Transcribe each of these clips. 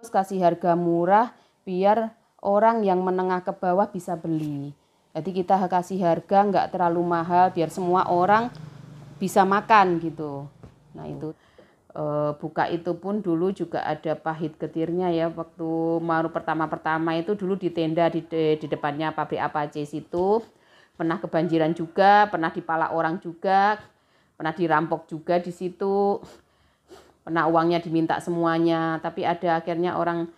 kasih harga murah biar orang yang menengah ke bawah bisa beli. Jadi kita kasih harga nggak terlalu mahal biar semua orang bisa makan gitu. Nah itu buka itu pun dulu juga ada pahit getirnya ya. Waktu baru pertama-pertama itu dulu di tenda di depannya pabrik Apache situ. Pernah kebanjiran juga, pernah dipalak orang juga, pernah dirampok juga di situ. Pernah uangnya diminta semuanya, tapi ada akhirnya orang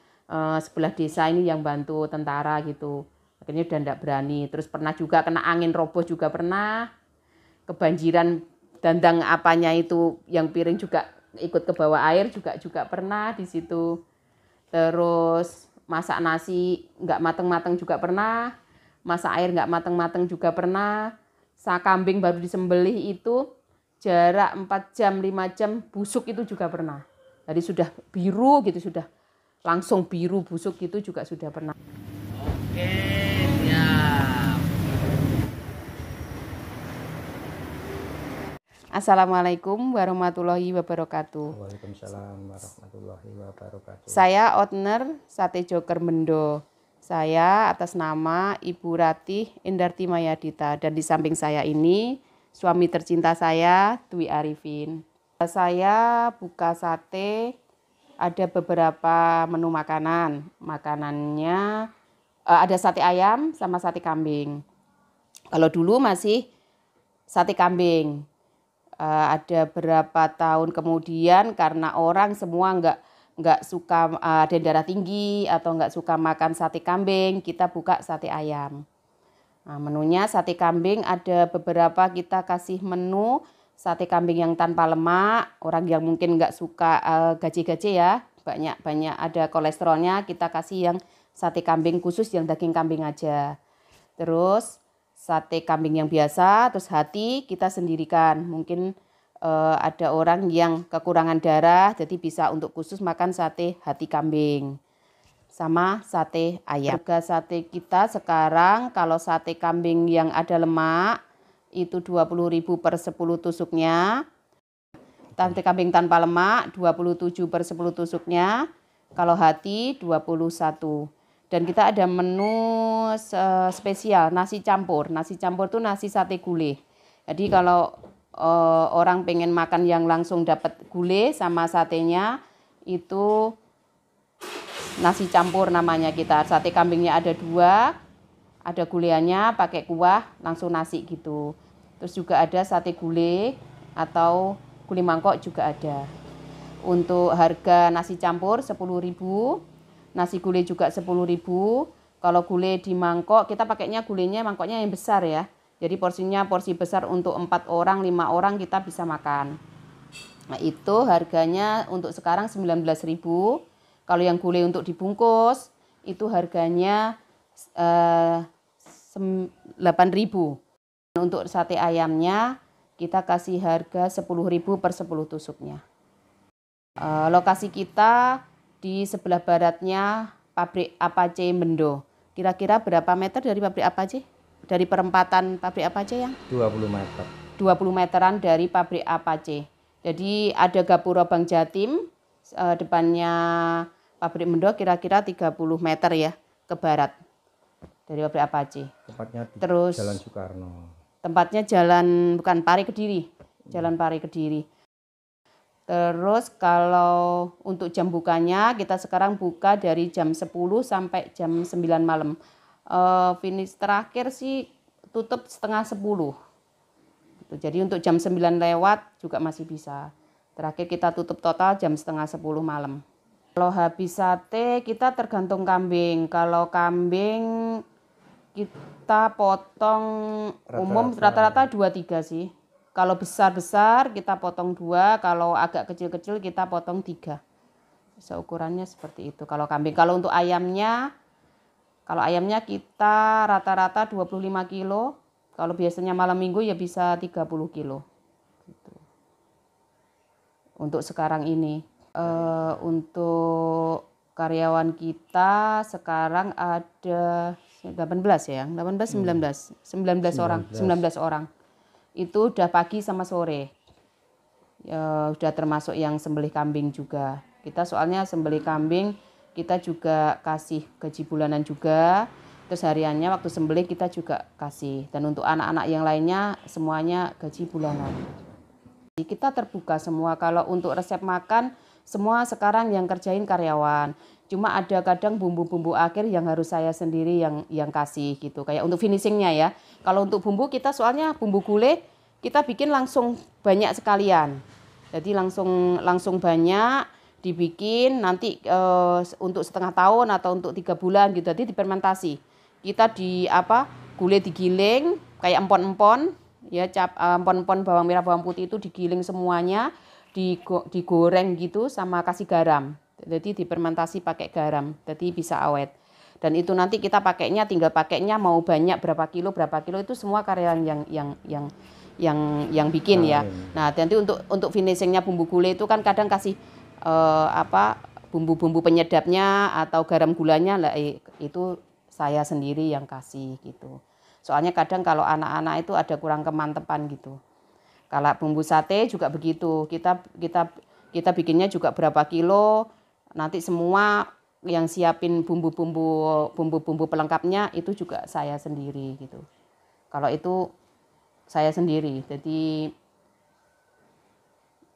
sebelah desa ini yang bantu tentara gitu. Akhirnya udah enggak berani. Terus pernah juga kena angin roboh juga pernah. Kebanjiran dandang apanya itu yang piring juga ikut ke bawah air juga pernah di situ. Terus masak nasi enggak mateng-mateng juga pernah. Masak air enggak mateng-mateng juga pernah. Kambing baru disembelih itu jarak 4 jam, 5 jam busuk itu juga pernah. Jadi sudah biru gitu, sudah langsung biru busuk gitu juga sudah pernah. Oke, siap. Assalamualaikum warahmatullahi wabarakatuh. Waalaikumsalam warahmatullahi wabarakatuh. Saya owner Sate Joker Mendo. Saya atas nama Ibu Ratih Indarti Mayadita, dan di samping saya ini suami tercinta saya, Dwi Arifin. Saya buka sate, ada beberapa menu makanan. Makanannya ada sate ayam sama sate kambing. Kalau dulu masih sate kambing. Ada berapa tahun kemudian karena orang semua nggak suka ada darah tinggi atau nggak suka makan sate kambing, kita buka sate ayam. Nah, menunya sate kambing ada beberapa, kita kasih menu sate kambing yang tanpa lemak. Orang yang mungkin nggak suka gaje-gaje ya, banyak ada kolesterolnya, kita kasih yang sate kambing khusus yang daging kambing aja. Terus sate kambing yang biasa, terus hati kita sendirikan. Mungkin ada orang yang kekurangan darah, jadi bisa untuk khusus makan sate hati kambing. Sama sate ayam. Harga sate kita sekarang kalau sate kambing yang ada lemak itu 20.000 per 10 tusuknya. Sate kambing tanpa lemak 27 per 10 tusuknya. Kalau hati 21. Dan kita ada menu spesial nasi campur. Nasi campur itu nasi sate gulai. Jadi kalau orang pengen makan yang langsung dapat gulai sama satenya itu nasi campur namanya kita. Sate kambingnya ada 2, ada gulaiannya pakai kuah langsung nasi gitu. Terus juga ada sate gulai atau gulai mangkok juga ada. Untuk harga nasi campur 10.000, nasi gulai juga 10.000. Kalau gulai di mangkok kita pakainya gulainya mangkoknya yang besar ya. Jadi porsinya porsi besar untuk 4 orang, 5 orang kita bisa makan. Nah itu harganya untuk sekarang 19.000. Kalau yang gulai untuk dibungkus itu harganya 8.000. Untuk sate ayamnya kita kasih harga 10.000 per 10 tusuknya. Lokasi kita di sebelah baratnya pabrik Apache Mendo. Kira-kira berapa meter dari pabrik Apache? Dari perempatan pabrik Apache yang? 20 meter. 20 meteran dari pabrik Apache. Jadi ada Gapura Bank Jatim, depannya pabrik Mendo kira-kira 30 meter ya ke barat dari pabrik Apache. Tepatnya di Terus, Jalan Soekarno. Tempatnya jalan bukan Pari Kediri, Jalan Pari Kediri. Terus kalau untuk jam bukanya kita sekarang buka dari jam 10 sampai jam 9 malam. Finish terakhir sih tutup setengah 10. Jadi untuk jam 9 lewat juga masih bisa. Terakhir kita tutup total jam setengah 10 malam. Kalau habis sate kita tergantung kambing. Kalau kambing kita potong umum rata-rata 2-3 sih. Kalau besar-besar kita potong 2, kalau agak kecil-kecil kita potong 3. Seukurannya seperti itu kalau kambing. Kalau untuk ayamnya, kita rata-rata 25 kilo. Kalau biasanya malam minggu ya bisa 30 kilo. Gitu. Untuk sekarang ini. Untuk karyawan kita sekarang ada 18 ya, 19 orang. Itu udah pagi sama sore. Udah termasuk yang sembelih kambing juga. Kita soalnya sembelih kambing kita juga kasih gaji bulanan juga. Terus hariannya waktu sembelih kita juga kasih. Dan untuk anak-anak yang lainnya semuanya gaji bulanan. Kita terbuka semua. Kalau untuk resep makan semua sekarang yang kerjain karyawan. Cuma ada kadang bumbu-bumbu akhir yang harus saya sendiri yang kasih gitu. Kayak untuk finishingnya ya. Kalau untuk bumbu kita soalnya bumbu gulai kita bikin langsung banyak sekalian. Jadi langsung banyak dibikin nanti untuk setengah tahun atau untuk 3 bulan gitu. Jadi difermentasi. Kita gulai digiling kayak empon-empon ya, empon-empon bawang merah bawang putih itu digiling semuanya, digoreng gitu sama kasih garam. Jadi difermentasi pakai garam. Jadi bisa awet. Dan itu nanti kita tinggal pakainya mau banyak berapa kilo itu semua karyawan yang bikin ya. Nah, nanti untuk finishingnya bumbu gulai itu kan kadang kasih bumbu-bumbu penyedapnya atau garam gulanya lah itu saya sendiri yang kasih gitu. Soalnya kadang kalau anak-anak itu ada kurang kemantepan gitu. Kalau bumbu sate juga begitu. Kita bikinnya juga berapa kilo, nanti semua yang siapin bumbu-bumbu pelengkapnya itu juga saya sendiri gitu. Kalau itu saya sendiri. Jadi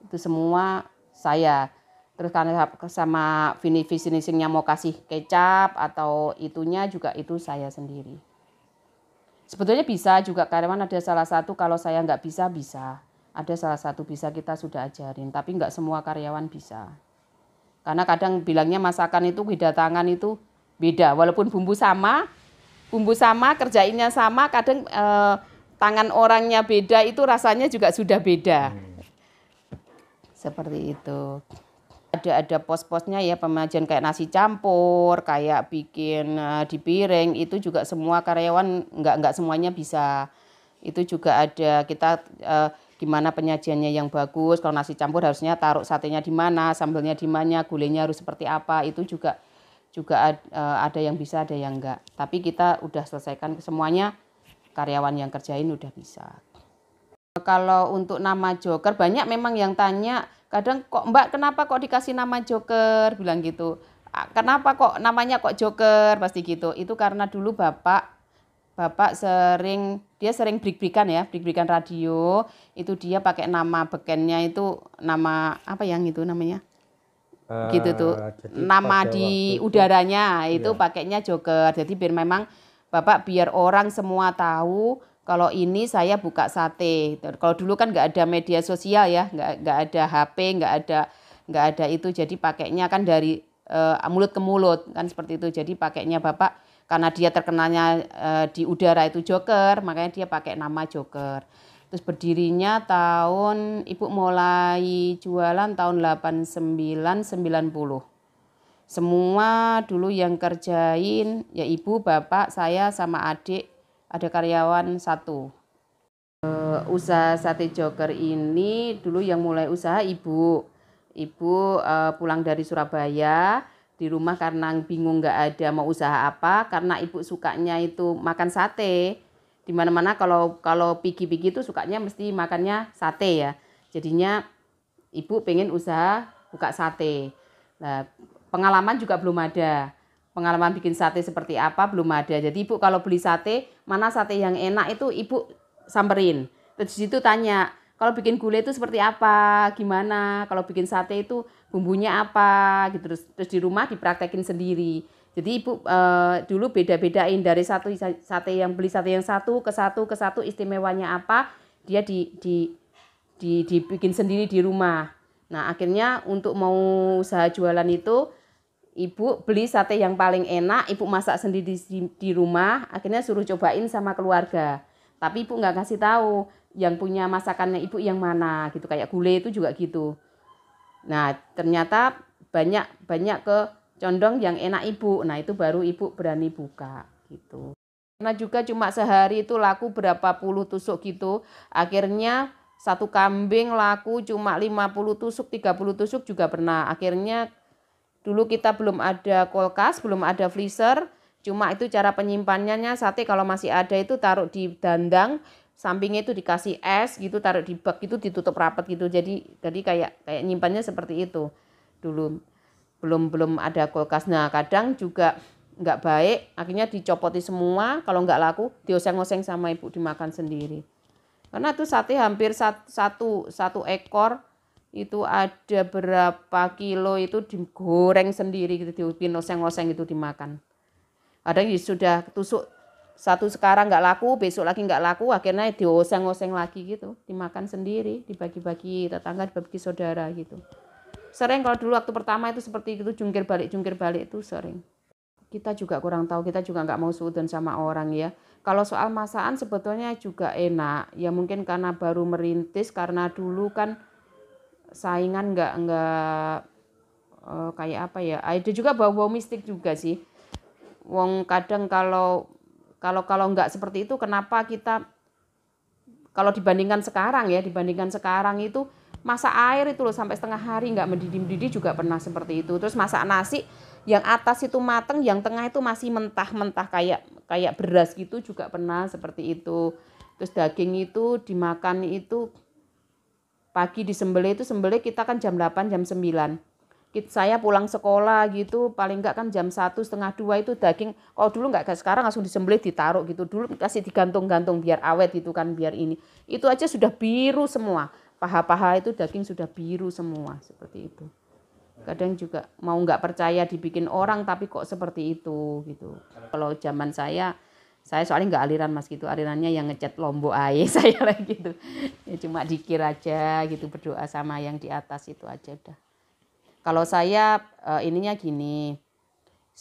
itu semua saya. Terus karena sama finishingnya mau kasih kecap atau itunya juga itu saya sendiri. Sebetulnya bisa juga karyawan ada salah satu kalau saya nggak bisa. Ada salah satu bisa kita sudah ajarin. Tapi nggak semua karyawan bisa. Karena kadang bilangnya masakan itu kedatangan itu beda. Walaupun bumbu sama kerjainnya sama. Kadang tangan orangnya beda itu rasanya juga sudah beda. Seperti itu. Ada pos-posnya ya, penyajian kayak nasi campur, kayak bikin di piring, itu juga semua karyawan nggak semuanya bisa. Itu juga ada kita gimana penyajiannya yang bagus. Kalau nasi campur harusnya taruh satenya di mana, sambelnya di mana, gulainya harus seperti apa. Itu juga ada yang bisa, ada yang enggak. Tapi kita udah selesaikan semuanya, karyawan yang kerjain udah bisa. Kalau untuk nama joker banyak memang yang tanya, kadang kok Mbak kenapa kok dikasih nama joker, bilang gitu. Kenapa kok namanya kok joker, pasti gitu. Itu karena dulu Bapak sering break-breakan ya, break-breakan radio, itu dia pakai nama bekennya itu nama apa yang itu namanya? Gitu tuh. Nama di udaranya itu pakainya joker. Jadi biar orang semua tahu kalau ini saya buka sate. Kalau dulu kan nggak ada media sosial ya, nggak ada HP, nggak ada itu. Jadi pakainya kan dari mulut ke mulut kan seperti itu. Jadi pakainya Bapak karena dia terkenalnya di udara itu joker, makanya dia pakai nama joker. Terus berdirinya Ibu mulai jualan tahun 89-90. Semua dulu yang kerjain ya Ibu, Bapak, saya sama adik. Ada karyawan 1. Usaha sate joker ini dulu yang mulai usaha Ibu. Ibu pulang dari Surabaya, di rumah karena bingung nggak ada mau usaha apa, karena Ibu sukanya itu makan sate. Di mana-mana kalau pigi-pigi itu sukanya mesti makannya sate ya. Jadinya Ibu pengen usaha buka sate. Nah, pengalaman juga belum ada. Pengalaman bikin sate seperti apa belum ada. Jadi Ibu kalau beli sate, mana sate yang enak itu Ibu samperin. Terus di situ tanya, kalau bikin gulai itu seperti apa, gimana? Kalau bikin sate itu bumbunya apa gitu. Terus di rumah dipraktekin sendiri. Jadi Ibu dulu beda-bedain dari satu sate yang beli sate yang satu ke satu istimewanya apa, dia dibikin sendiri di rumah. Nah, akhirnya untuk mau usaha jualan itu Ibu beli sate yang paling enak, Ibu masak sendiri di rumah, akhirnya suruh cobain sama keluarga. Tapi Ibu nggak kasih tahu yang punya masakannya Ibu yang mana gitu, kayak gulai itu juga gitu. Nah, ternyata banyak ke condong yang enak Ibu. Nah, itu baru Ibu berani buka gitu. Karena juga cuma sehari itu laku berapa puluh tusuk gitu. Akhirnya satu kambing laku cuma 50 tusuk, 30 tusuk juga pernah. Akhirnya dulu kita belum ada kulkas, belum ada freezer, cuma itu cara penyimpanannya sate kalau masih ada itu taruh di dandang, sampingnya itu dikasih es gitu, taruh di bak gitu, ditutup rapat gitu. Jadi kayak nyimpannya seperti itu dulu. belum ada kulkas. Nah kadang juga nggak baik, akhirnya dicopoti semua, kalau nggak laku dioseng-oseng sama ibu dimakan sendiri. Karena tuh sate hampir satu ekor itu ada berapa kilo itu digoreng sendiri gitu, dibikin oseng-oseng itu dimakan. Kadang sudah tusuk satu sekarang nggak laku, besok lagi nggak laku, akhirnya dioseng-oseng lagi gitu, dimakan sendiri, dibagi-bagi tetangga, dibagi saudara gitu. Sering kalau dulu waktu pertama itu seperti itu, jungkir balik itu sering. Kita juga kurang tahu, kita juga nggak mau suudon sama orang ya. Kalau soal masakan sebetulnya juga enak, ya mungkin karena baru merintis, karena dulu kan saingan nggak kayak apa ya, ada juga bau-bau mistik juga sih. Wong kadang kalau nggak seperti itu, kenapa kita kalau dibandingkan sekarang itu masak air itu loh sampai setengah hari nggak mendidih juga pernah seperti itu. Terus masak nasi yang atas itu mateng, yang tengah itu masih mentah-mentah kayak beras gitu juga pernah seperti itu. Terus daging itu dimakan itu pagi disembelih, itu sembelih kita kan jam 8 jam 9. Saya pulang sekolah gitu paling enggak kan jam 1 setengah 2 itu daging, kalau dulu enggak kayak sekarang langsung disembelih ditaruh gitu, dulu kasih digantung-gantung biar awet gitu kan, biar ini itu aja sudah biru semua, paha-paha itu daging sudah biru semua seperti itu. Kadang juga mau enggak percaya dibikin orang tapi kok seperti itu gitu. Kalau zaman saya soalnya enggak aliran Mas gitu, alirannya yang ngecat Lombok ae saya lagi gitu. Ya cuma dikir aja gitu, berdoa sama yang di atas itu aja udah. Kalau saya ininya gini,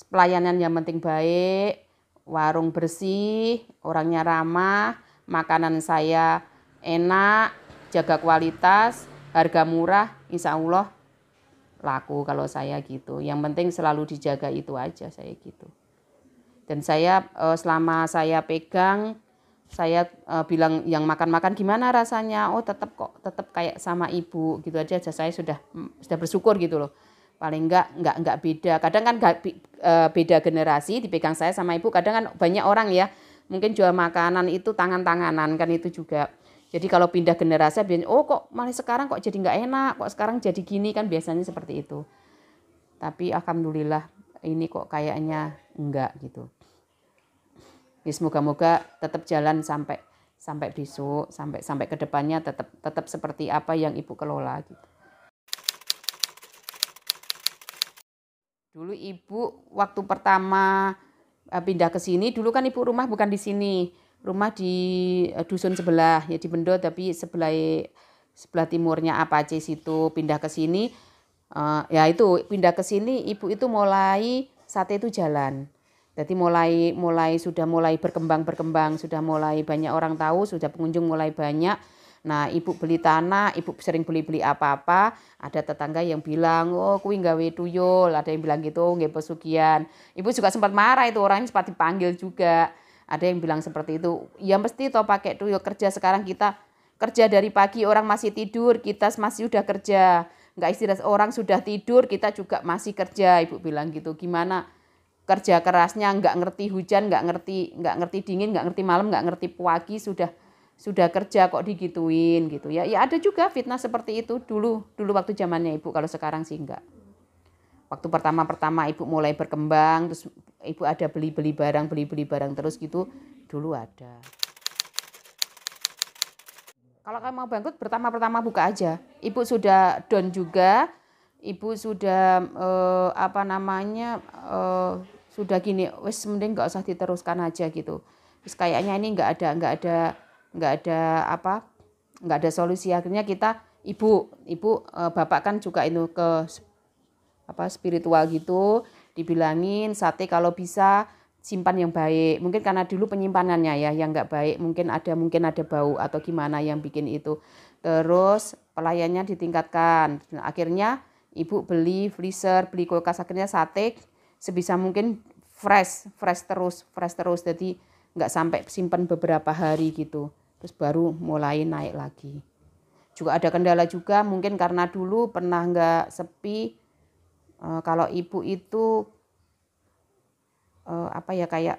pelayanan yang penting baik, warung bersih, orangnya ramah, makanan saya enak, jaga kualitas, harga murah, insya Allah laku kalau saya gitu. Yang penting selalu dijaga itu aja saya gitu. Dan saya selama saya pegang, saya bilang yang makan-makan gimana rasanya, oh tetap kayak sama ibu gitu aja. Saya sudah bersyukur gitu loh, paling enggak beda. Kadang kan beda generasi dipegang saya sama ibu, kadang kan banyak orang ya mungkin jual makanan itu tangan-tanganan kan itu juga. Jadi kalau pindah generasi biasanya oh kok malah sekarang kok jadi enggak enak, kok sekarang jadi gini, kan biasanya seperti itu. Tapi alhamdulillah ini kok kayaknya enggak gitu. Ya, semoga-moga tetap jalan sampai besok, sampai ke depannya tetap seperti apa yang ibu kelola gitu. Dulu ibu waktu pertama pindah ke sini, dulu kan ibu rumah bukan di sini, rumah di dusun sebelah ya, di Bendo tapi sebelah timurnya Apace situ. Pindah ke sini ya itu pindah ke sini ibu itu mulai sate itu jalan. Jadi sudah mulai berkembang, sudah mulai banyak orang tahu, sudah pengunjung mulai banyak. Nah, ibu beli tanah, ibu sering beli apa-apa, ada tetangga yang bilang, "Oh, kuwi gawe tuyul." Ada yang bilang gitu, nggih pesugihan. Ibu juga sempat marah, itu orangnya sempat dipanggil juga. Ada yang bilang seperti itu. Ya mesti toh pakai tuyul, kerja sekarang kita kerja dari pagi, orang masih tidur, kita masih udah kerja. Enggak istilah orang sudah tidur, kita juga masih kerja, ibu bilang gitu. Gimana kerja kerasnya, nggak ngerti hujan, nggak ngerti dingin, nggak ngerti malam, nggak ngerti pagi, sudah kerja kok digituin gitu ya. Ya ada juga fitnah seperti itu dulu waktu zamannya ibu, kalau sekarang sih enggak. Waktu pertama ibu mulai berkembang, terus ibu ada beli barang terus gitu, dulu ada. Kalau kamu mau bangkrut, pertama buka aja. Ibu sudah down juga, ibu sudah sudah gini, wes mending nggak usah diteruskan aja gitu. Terus kayaknya ini nggak ada solusi. Akhirnya kita ibu bapak kan juga itu ke spiritual gitu, dibilangin sate kalau bisa simpan yang baik. Mungkin karena dulu penyimpanannya ya yang nggak baik, mungkin ada bau atau gimana yang bikin itu. Terus pelayannya ditingkatkan. Nah, akhirnya ibu beli freezer, beli kulkas, akhirnya sate sebisa mungkin fresh terus. Jadi nggak sampai simpan beberapa hari gitu. Terus baru mulai naik lagi. Juga ada kendala juga mungkin karena dulu pernah nggak sepi. Kalau ibu itu kayak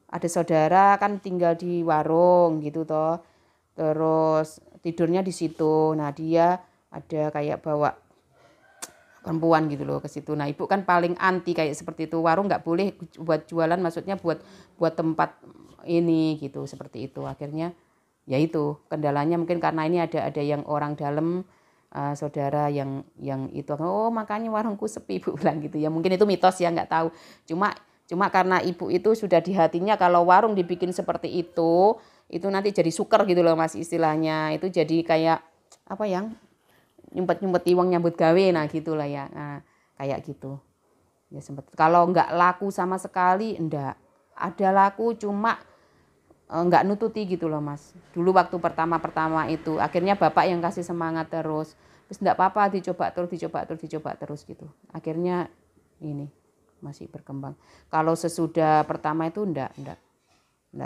ada saudara kan tinggal di warung gitu toh. Terus tidurnya di situ. Nah, dia ada kayak bawa perempuan gitu loh ke situ. Nah ibu kan paling anti kayak seperti itu, warung nggak boleh buat jualan, maksudnya buat tempat ini gitu, seperti itu. Akhirnya ya itu kendalanya mungkin karena ini ada yang orang dalam, saudara yang itu, oh makanya warungku sepi, ibu bilang gitu ya. Mungkin itu mitos ya, nggak tahu. Cuma karena ibu itu sudah di hatinya kalau warung dibikin seperti itu nanti jadi suker gitu loh mas, istilahnya itu jadi kayak apa yang nyumpet-nyumpet uang nyambut gawe, nah gitulah ya. Nah, kayak gitu. Ya sempet. Kalau nggak laku sama sekali, enggak. Ada laku cuma nggak nututi gitu loh mas. Dulu waktu pertama itu, akhirnya bapak yang kasih semangat terus. Terus enggak apa-apa, dicoba terus gitu. Akhirnya ini masih berkembang. Kalau sesudah pertama itu enggak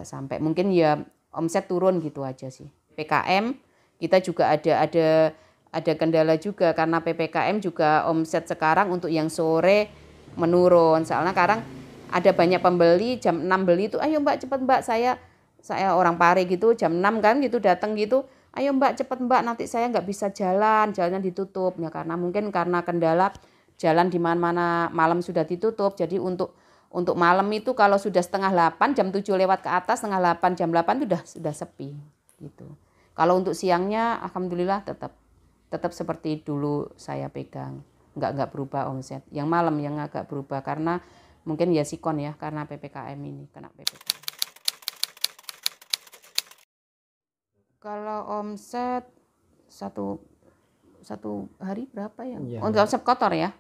sampai. Mungkin ya omset turun gitu aja sih. PKM kita juga ada kendala juga karena PPKM juga omset sekarang untuk yang sore menurun. Soalnya sekarang ada banyak pembeli jam 6 beli itu, ayo mbak cepet mbak, saya orang Pare gitu jam 6 kan gitu datang gitu, ayo mbak cepet mbak, nanti saya nggak bisa jalannya ditutup ya, karena mungkin karena kendala jalan di mana-mana malam sudah ditutup. Jadi untuk malam itu kalau sudah setengah 8 jam 7 lewat ke atas, setengah 8 jam 8 itu sudah sepi gitu. Kalau untuk siangnya alhamdulillah tetap seperti dulu saya pegang, nggak berubah omset. Yang malam yang agak berubah karena mungkin ya sikon ya, karena PPKM ini, kena PPKM. Kalau omset satu hari berapa ya? Untuk omset kotor ya?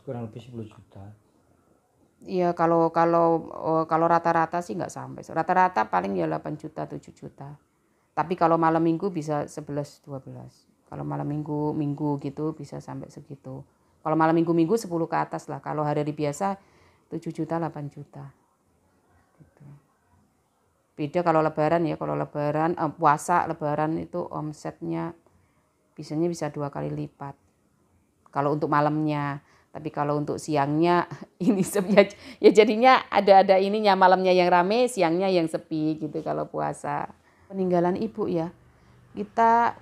Kurang lebih 10 juta. Iya, kalau rata-rata sih nggak sampai. Rata-rata paling ya 8 juta, 7 juta. Tapi kalau malam minggu bisa 11, 12. Kalau malam minggu gitu bisa sampai segitu. Kalau malam minggu 10 ke atas lah. Kalau hari biasa 7 juta, 8 juta. Gitu. Beda kalau lebaran ya. Kalau lebaran, puasa lebaran itu omsetnya biasanya bisa 2 kali lipat. Kalau untuk malamnya. Tapi kalau untuk siangnya ini ya jadinya ada ininya, malamnya yang rame, siangnya yang sepi gitu kalau puasa. Peninggalan ibu ya. Kita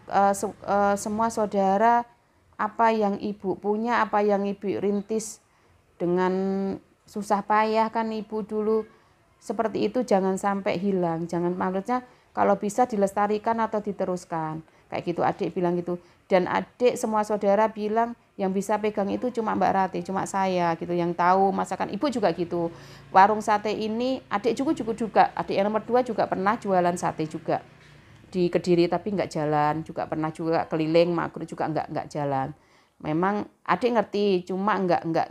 semua saudara, apa yang ibu punya, apa yang ibu rintis dengan susah payah kan ibu dulu seperti itu, jangan sampai hilang. Jangan, maksudnya kalau bisa dilestarikan atau diteruskan. Kayak gitu adik bilang gitu. Dan adik semua saudara bilang yang bisa pegang itu cuma Mbak Rati, cuma saya gitu yang tahu masakan. Ibu juga gitu. Warung sate ini adik juga. Adik yang nomor 2 juga pernah jualan sate juga di Kediri tapi nggak jalan, juga pernah juga keliling makro juga nggak jalan. Memang adik ngerti, cuma nggak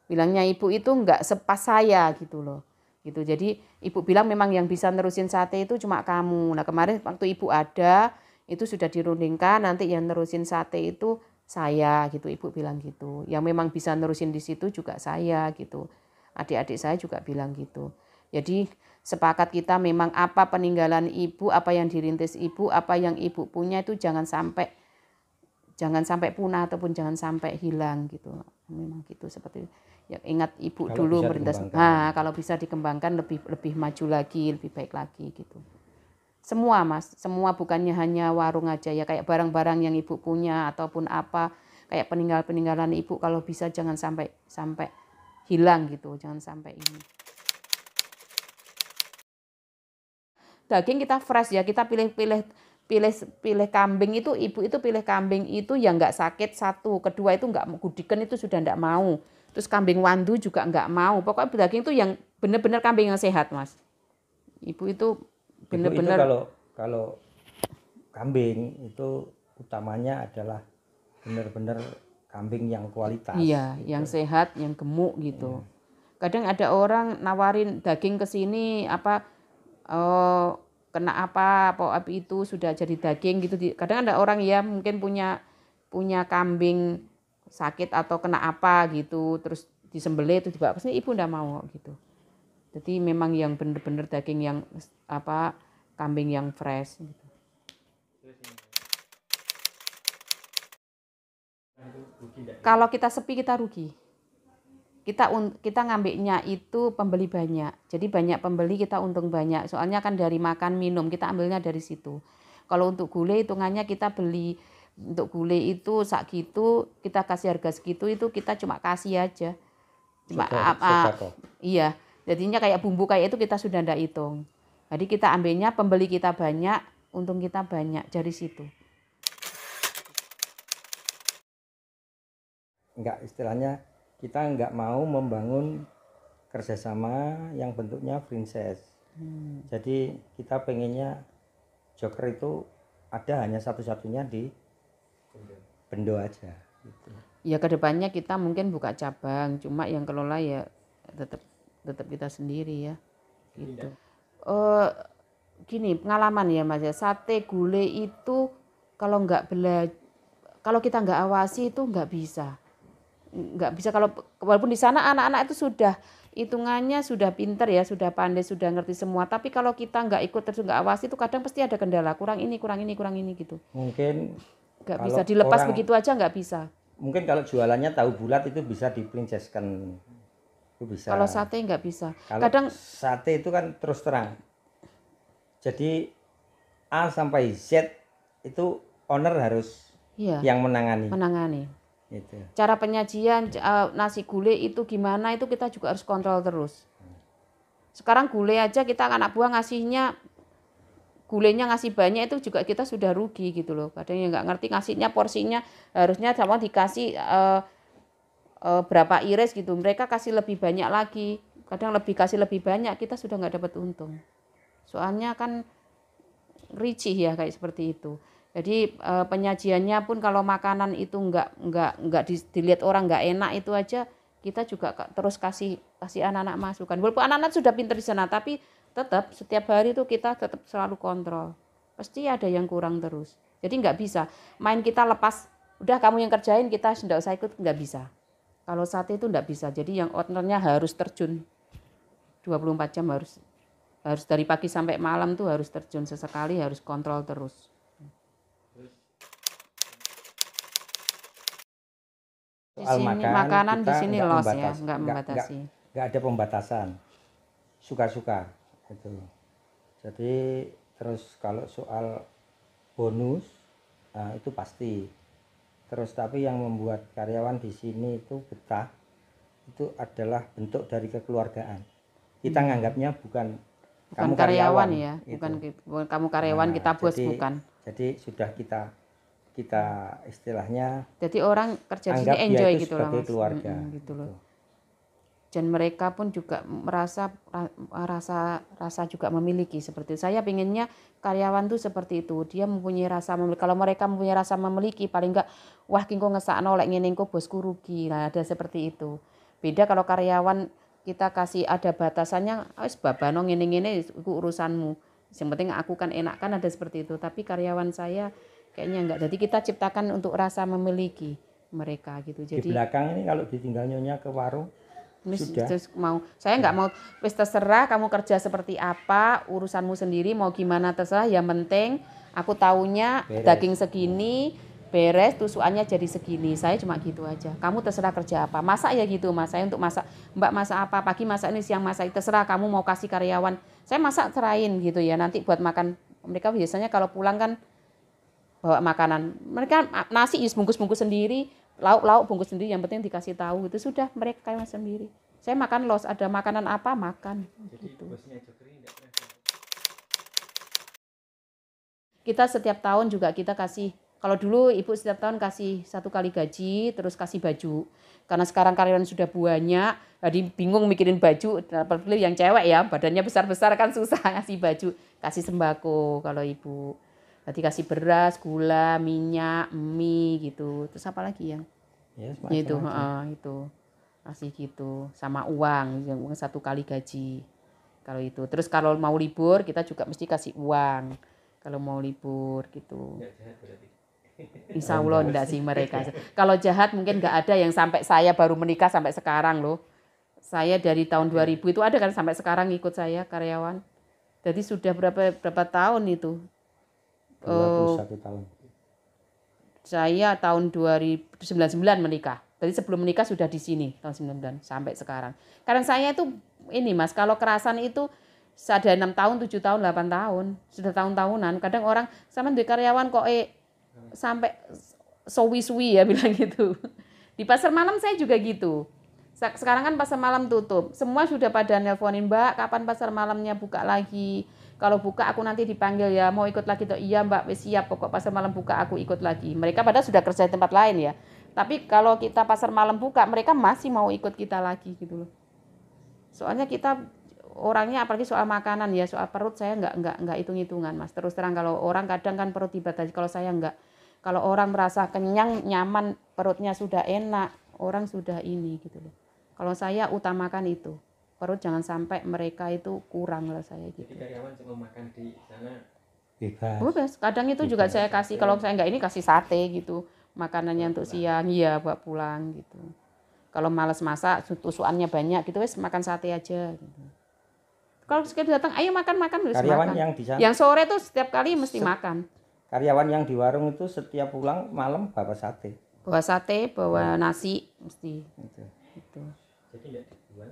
bilangnya ibu itu nggak sepas saya gitu loh. Gitu. Jadi ibu bilang memang yang bisa nerusin sate itu cuma kamu. Nah kemarin waktu ibu ada itu sudah dirundingkan, nanti yang nerusin sate itu saya gitu, ibu bilang gitu. Yang memang bisa nerusin di situ juga saya gitu. Adik-adik saya juga bilang gitu. Jadi sepakat kita memang apa peninggalan ibu, apa yang dirintis ibu, apa yang ibu punya itu jangan sampai punah ataupun jangan sampai hilang gitu. Memang gitu seperti ya, ingat ibu kalau dulu merintis. Nah, kalau bisa dikembangkan lebih maju lagi, lebih baik lagi gitu. Semua mas, semua bukannya hanya warung aja ya, kayak barang-barang yang ibu punya ataupun apa kayak peninggalan ibu, kalau bisa jangan sampai hilang gitu, jangan sampai ini. Daging kita fresh ya, kita pilih kambing itu, ibu itu pilih kambing itu yang nggak sakit satu, kedua itu nggak gudikan itu sudah nggak mau, terus kambing wandu juga nggak mau, pokoknya daging itu yang benar-benar kambing yang sehat mas. Ibu itu benar-benar kalau kambing itu utamanya adalah benar-benar kambing yang kualitas. Iya, gitu. Yang sehat, yang gemuk gitu. Kadang ada orang nawarin daging ke sini kena apa itu sudah jadi daging gitu. Kadang ada orang ya mungkin punya kambing sakit atau kena apa gitu, terus disembelih itu dibawa ke sini, ibu enggak mau gitu. Jadi memang yang benar-benar daging yang kambing yang fresh gitu. Kalau kita sepi kita rugi. Kita ngambilnya itu pembeli banyak. Jadi banyak pembeli kita untung banyak. Soalnya kan dari makan minum kita ambilnya dari situ. Kalau untuk gulai hitungannya kita beli Untuk gulai itu sak gitu kita kasih harga segitu, itu kita cuma kasih aja. Cuma Sodako. iya, jadinya kayak bumbu kayak itu kita sudah ndak hitung. Jadi kita ambilnya pembeli kita banyak, untung kita banyak dari situ. Enggak, istilahnya kita enggak mau membangun kerjasama yang bentuknya franchise. Jadi kita pengennya Joker itu ada hanya satu-satunya di Bendo aja gitu. Ya kedepannya kita mungkin buka cabang, cuma yang kelola ya tetap kita sendiri ya gitu. Gini pengalaman ya Mas ya, sate gulai itu kalau kalau kita nggak awasi itu nggak bisa kalau walaupun di sana anak-anak itu sudah hitungannya sudah pinter ya, sudah pandai, sudah ngerti semua, tapi kalau kita nggak ikut terus nggak awasi itu kadang pasti ada kendala, kurang ini gitu. Mungkin nggak bisa dilepas begitu aja, nggak bisa. Mungkin kalau jualannya tahu bulat itu bisa diprinceskan, itu bisa. Kalau sate nggak bisa. Kalau Kadang sate itu kan terus terang. Jadi A sampai Z itu owner harus yang menangani. Gitu. Cara penyajian nasi gulai itu gimana itu kita juga harus kontrol terus. Sekarang gulai aja kita anak buah ngasihnya gulainya ngasih banyak itu juga kita sudah rugi gitu loh. Kadang yang nggak ngerti ngasihnya porsinya harusnya sama dikasih berapa iris gitu. Mereka kasih lebih banyak lagi. Kadang kasih lebih banyak kita sudah nggak dapat untung. Soalnya kan ricih ya kayak seperti itu. Jadi penyajiannya pun kalau makanan itu nggak dilihat orang nggak enak itu aja kita juga terus kasih anak-anak masukan. Walaupun anak-anak sudah pintar di sana, tapi tetap setiap hari itu kita tetap selalu kontrol. Pasti ada yang kurang terus. Jadi nggak bisa main kita lepas. Udah kamu yang kerjain, kita nggak usah ikut, nggak bisa. Kalau sate itu nggak bisa. Jadi yang ownernya harus terjun 24 jam harus dari pagi sampai malam tuh harus terjun sesekali, harus kontrol terus. Di sini makanan di sini los ya, nggak membatasi. Nggak ada pembatasan, suka-suka itu. Jadi terus kalau soal bonus, nah itu pasti. Terus tapi yang membuat karyawan di sini itu betah, itu adalah bentuk dari kekeluargaan. Kita nganggapnya bukan kamu karyawan ya, bukan kamu karyawan, kita bos, bukan. Jadi sudah kita istilahnya jadi orang kerja di sini enjoy gitu loh, Mas. Keluarga gitu loh. Dan mereka pun juga merasa rasa juga memiliki seperti itu. Saya pengennya karyawan tuh seperti itu, dia mempunyai rasa memiliki. Kalau mereka mempunyai rasa memiliki, paling enggak wah kingko ngesakno lek ngene engko bosku rugi. Nah, ada seperti itu. Beda kalau karyawan kita kasih ada batasannya, wis babano ngene-ngene iku urusanmu. Yang penting aku kan enak, kan ada seperti itu. Tapi karyawan saya kayaknya enggak. Jadi kita ciptakan untuk rasa memiliki mereka gitu. Jadi di belakang ini kalau ditinggal nyonya ke warung sudah saya nggak mau, wis terserah kamu kerja seperti apa, urusanmu sendiri, mau gimana terserah, yang penting aku taunya beres. Daging segini beres, tusukannya jadi segini, saya cuma gitu aja. Kamu terserah kerja apa, masak ya gitu Mas, saya untuk masak, Mbak masak apa, pagi masak ini, siang masak, terserah kamu mau kasih karyawan, saya masak serahin gitu ya, nanti buat makan. Mereka biasanya kalau pulang kan bawa makanan, mereka nasi bungkus-bungkus sendiri, lauk bungkus sendiri, yang penting dikasih tahu itu sudah, mereka kayak sendiri. Saya makan los, ada makanan apa makan. Jadi gitu. Kita setiap tahun juga kita kasih, kalau dulu ibu setiap tahun kasih 1 kali gaji, terus kasih baju. Karena sekarang karyawan sudah banyak, jadi bingung mikirin baju, apalagi yang cewek ya, badannya besar-besar kan susah ngasih baju, kasih sembako kalau ibu. Nanti kasih beras, gula, minyak, mie gitu. Terus apa lagi yang? Itu, itu. Kasih gitu. Sama uang, yang 1 kali gaji. Kalau itu. Terus kalau mau libur kita juga mesti kasih uang. Kalau mau libur gitu. Insya Allah enggak sih mereka. Kalau jahat mungkin enggak ada yang sampai saya baru menikah sampai sekarang loh. Saya dari tahun 2000 itu ada kan sampai sekarang ikut saya karyawan. Jadi sudah berapa tahun itu? 21 tahun. Saya tahun 2099 menikah. Jadi sebelum menikah sudah di sini tahun 99 sampai sekarang. Karena saya itu ini Mas, kalau kerasan itu ada 6 tahun, 7 tahun, 8 tahun, sudah tahun-tahunan. Kadang orang sama duit karyawan kok sampai sowi-suwi ya bilang gitu. Di pasar malam saya juga gitu. Sekarang kan pasar malam tutup. Semua sudah pada nelponin, Mbak, kapan pasar malamnya buka lagi? Kalau buka aku nanti dipanggil ya, mau ikut lagi tuh. Iya Mbak, wis siap, pokok pasar malam buka aku ikut lagi. Mereka padahal sudah kerja di tempat lain ya. Tapi kalau kita pasar malam buka, mereka masih mau ikut kita lagi gitu loh. Soalnya kita orangnya apalagi soal makanan ya, soal perut saya nggak hitung-hitungan Mas. Terus terang kalau orang kadang kan perut dibatasi, kalau saya nggak. Kalau orang merasa kenyang, nyaman, perutnya sudah enak, orang sudah ini gitu loh. Kalau saya utamakan itu. Perut jangan sampai mereka itu kurang lah saya gitu. Jadi karyawan cuma makan di sana Bebas. Kadang itu juga saya kasih, kalau saya nggak ini kasih sate gitu. Makanannya untuk siang, iya bawa pulang gitu. Kalau malas masak, tusukannya banyak gitu, wes makan sate aja gitu. Kalau sekali datang, ayo makan-makan, wes Karyawan makan. yang di sana, Yang sore tuh setiap kali mesti makan. karyawan yang di warung itu setiap pulang malam bawa sate. Bawa sate, bawa nasi mesti Gitu. gitu. jadi nggak dijual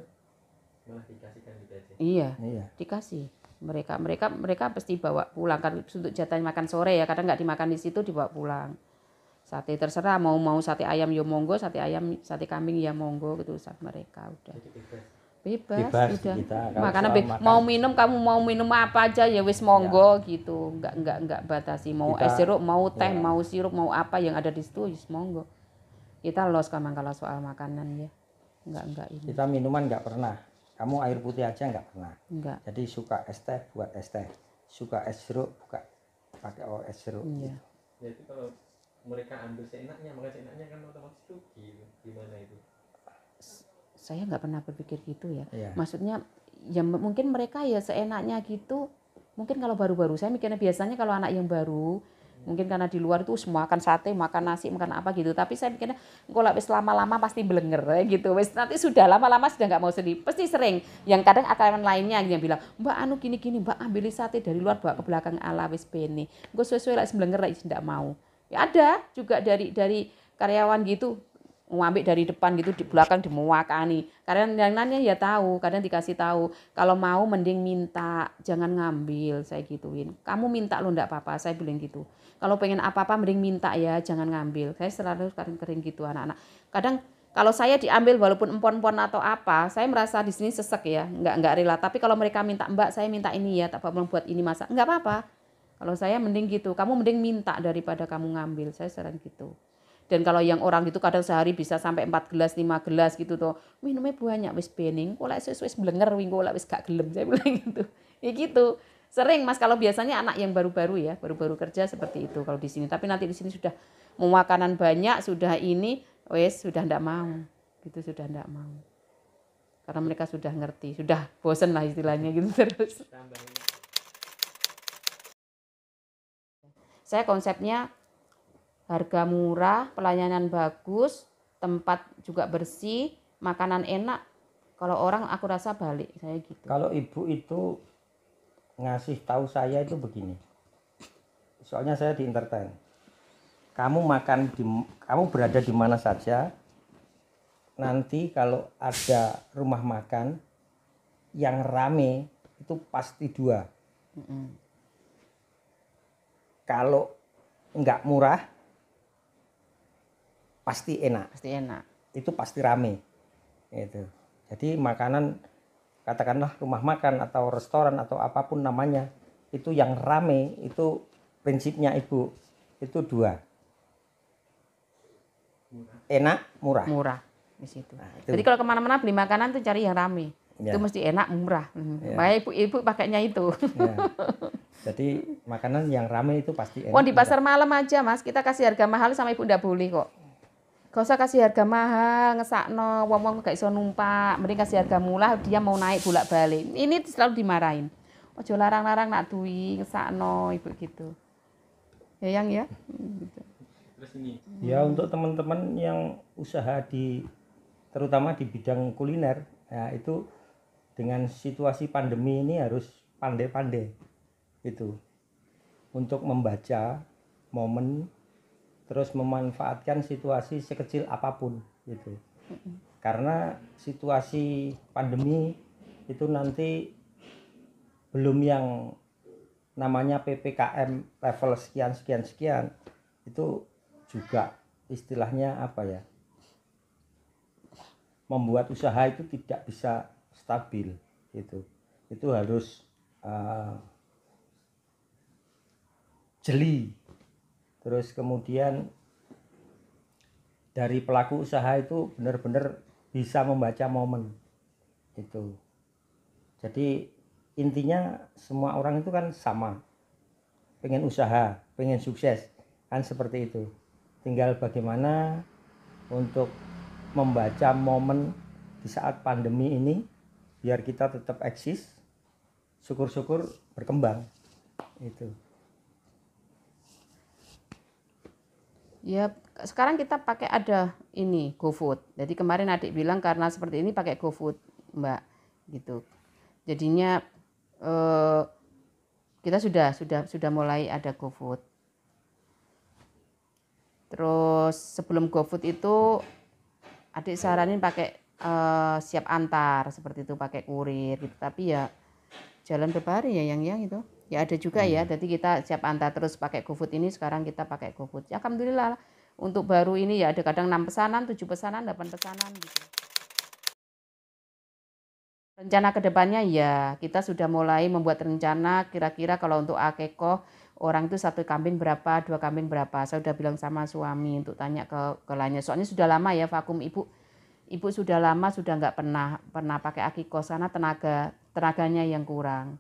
malah dikasihkan gitu aja. Iya, Iya. dikasih. Mereka pasti bawa pulang kan untuk jatah makan sore ya, kadang nggak dimakan di situ dibawa pulang. Sate terserah mau sate ayam ya monggo, sate ayam, sate kambing ya monggo gitu saat mereka udah. Jadi bebas. Bebas udah. kita. Kalau Makanan soal makan, mau minum, kamu mau minum apa aja ya wis monggo gitu. Enggak batasi mau Kita- es jeruk, mau teh, ya. mau sirup, mau apa yang ada di situ wis monggo. Kita los kalau soal makanan ya. Enggak ini. kita minuman nggak pernah. Kamu air putih aja nggak pernah. Enggak. Jadi suka es teh buat es teh, suka es jeruk buka pakai es jeruk. Iya. Jadi kalau mereka ambil seenaknya, maka seenaknya kan otomatis rugi. Gimana itu? Saya nggak pernah berpikir gitu ya. Iya. Maksudnya ya mungkin mereka ya seenaknya gitu. Mungkin kalau baru-baru saya mikirnya biasanya kalau anak yang baru mungkin karena di luar itu semua makan sate, makan nasi, makan apa gitu. Tapi saya pikirnya kalau wis lama-lama pasti belenger gitu. Wis nanti sudah lama-lama sudah nggak mau sedih. Pasti sering. Yang kadang akalan lainnya yang bilang, "Mbak anu gini-gini, Mbak ambil sate dari luar bawa ke belakang ala wis bene." Gue sesuai lah belenger lah tidak mau. Ya ada juga dari karyawan gitu ngambil dari depan gitu di belakang dimuakani. Kadang yang lainnya ya tahu, kadang dikasih tahu. Kalau mau mending minta, jangan ngambil, saya gituin. Kamu minta lo enggak apa-apa, saya bilang gitu. Kalau pengen apa-apa mending minta ya, jangan ngambil. Saya selalu kering-kering gitu anak-anak. Kadang kalau saya diambil walaupun empon-empon atau apa, saya merasa di sini sesek ya, enggak rela. Tapi kalau mereka minta, "Mbak, saya minta ini ya, tak apa buat ini masak." Enggak apa-apa. Kalau saya mending gitu, kamu mending minta daripada kamu ngambil. Saya saran gitu. Dan kalau yang orang itu kadang sehari bisa sampai 4 gelas, 5 gelas gitu tuh. Minumnya banyak wis bening, kok lek wis blenger wingo lek wis gak gelem. Saya bilang gitu. Ya gitu. Sering Mas kalau biasanya anak yang baru-baru ya, baru-baru kerja seperti itu kalau di sini. Tapi nanti di sini sudah mau makanan banyak, sudah ini wis sudah ndak mau. Gitu sudah ndak mau. Karena mereka sudah ngerti, sudah bosen lah istilahnya gitu terus. Tambahin. Saya konsepnya harga murah, pelayanan bagus, tempat juga bersih, makanan enak. Kalau orang aku rasa balik saya gitu. Kalau ibu itu ngasih tahu saya itu begini. Soalnya saya di entertain. Kamu berada di mana saja. Nanti kalau ada rumah makan yang rame itu pasti 2. Kalau enggak murah pasti enak. Pasti enak. Itu pasti rame. Itu. Jadi makanan katakanlah rumah makan atau restoran atau apapun namanya, itu yang rame itu prinsipnya ibu itu 2. Enak, murah. Murah di situ. Nah, itu. Jadi kalau kemana-mana beli makanan tuh cari yang rame. Ya. Itu mesti enak, murah. Ya. Makanya ibu pakainya itu. Ya. Jadi makanan yang rame itu pasti enak. Wah di pasar malam aja Mas, kita kasih harga mahal sama ibu ndak boleh kok. Gak usah kasih harga mahal, ngesakno, wong-wong gak iso numpak. Mending kasih harga murah, dia mau naik bolak-balik. Ini selalu dimarahin. Ojo larang-larang nak duwi, ngesakno, ibu gitu. Ya yang ya. Gitu. Terus ini Ya untuk teman-teman yang usaha terutama di bidang kuliner, ya itu dengan situasi pandemi ini harus pandai-pandai itu untuk membaca momen, terus memanfaatkan situasi sekecil apapun gitu. Karena situasi pandemi itu nanti belum yang namanya PPKM level sekian itu juga istilahnya apa ya, membuat usaha itu tidak bisa stabil gitu. Itu harus jeli. Terus kemudian dari pelaku usaha itu benar-benar bisa membaca momen itu. Jadi intinya semua orang itu kan sama, pengen usaha, pengen sukses, kan seperti itu. Tinggal bagaimana untuk membaca momen di saat pandemi ini biar kita tetap eksis, syukur-syukur berkembang itu. Ya, sekarang kita pakai ada ini GoFood. Jadi kemarin adik bilang karena seperti ini pakai GoFood, Mbak, gitu. Jadinya kita sudah mulai ada GoFood. Terus sebelum GoFood itu adik saranin pakai siap antar seperti itu, pakai kurir gitu. Tapi ya jalan berapa hari ya yang itu. Ya ada juga ya, jadi kita siap antar terus pakai GoFood ini, sekarang kita pakai GoFood. Ya alhamdulillah untuk baru ini ya ada kadang 6 pesanan, 7 pesanan, 8 pesanan gitu. Rencana kedepannya ya kita sudah mulai membuat rencana kira-kira kalau untuk akikoh orang itu 1 kambing berapa, 2 kambing berapa. Saya udah bilang sama suami untuk tanya ke lainnya. Soalnya sudah lama ya vakum ibu sudah lama sudah nggak pernah pakai akikoh sana, tenaganya yang kurang.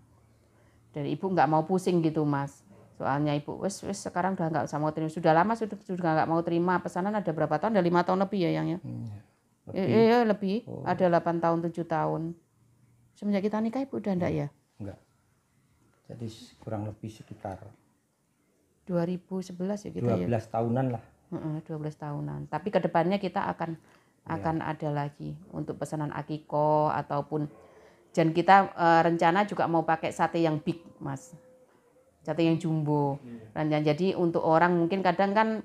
Dan ibu nggak mau pusing gitu mas, soalnya ibu wes sekarang udah nggak mau terima, sudah lama sudah nggak mau terima pesanan. Ada berapa tahun, ada 5 tahun lebih ya yang ya. Lebih. Oh. Ada 8 tahun 7 tahun semenjak kita nikah. Ibu udah enggak ya? Enggak, jadi kurang lebih sekitar 2011 ya kita 12 ya? Tahunan lah. 12 tahunan. Tapi kedepannya kita akan ada lagi untuk pesanan akikoh ataupun. Dan kita rencana juga mau pakai sate yang big mas, sate yang jumbo. Dan jadi untuk orang mungkin kadang kan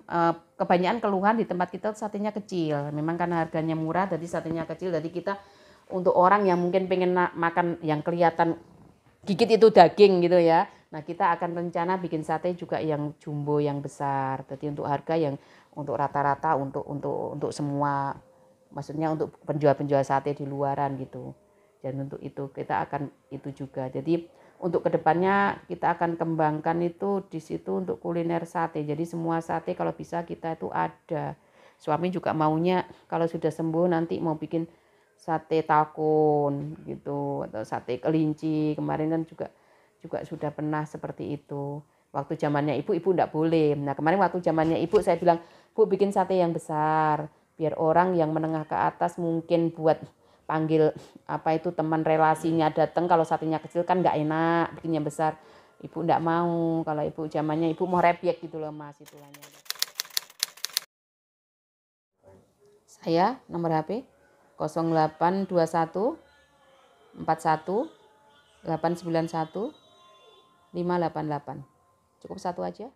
kebanyakan keluhan di tempat kita satenya kecil. Memang karena harganya murah jadi satenya kecil. Jadi kita untuk orang yang mungkin pengen makan yang kelihatan gigit itu daging gitu ya. Nah kita akan rencana bikin sate juga yang jumbo yang besar. Jadi untuk harga yang untuk rata-rata untuk semua, maksudnya untuk penjual sate di luaran gitu. Dan untuk itu kita akan itu juga. Jadi untuk kedepannya kita akan kembangkan itu di situ untuk kuliner sate. Jadi semua sate kalau bisa kita itu ada. Suami juga maunya kalau sudah sembuh nanti mau bikin sate talkun gitu atau sate kelinci. Kemarin kan juga sudah pernah seperti itu. Waktu zamannya ibu enggak boleh. Nah kemarin waktu zamannya ibu saya bilang, Bu bikin sate yang besar biar orang yang menengah ke atas mungkin buat panggil teman relasinya datang. Kalau satenya kecil kan nggak enak, bikinnya besar. Ibu nggak mau, kalau ibu zamannya ibu mau rebyek gitu loh mas, itulahnya. Saya nomor HP 0821 41 891 588. Cukup satu aja.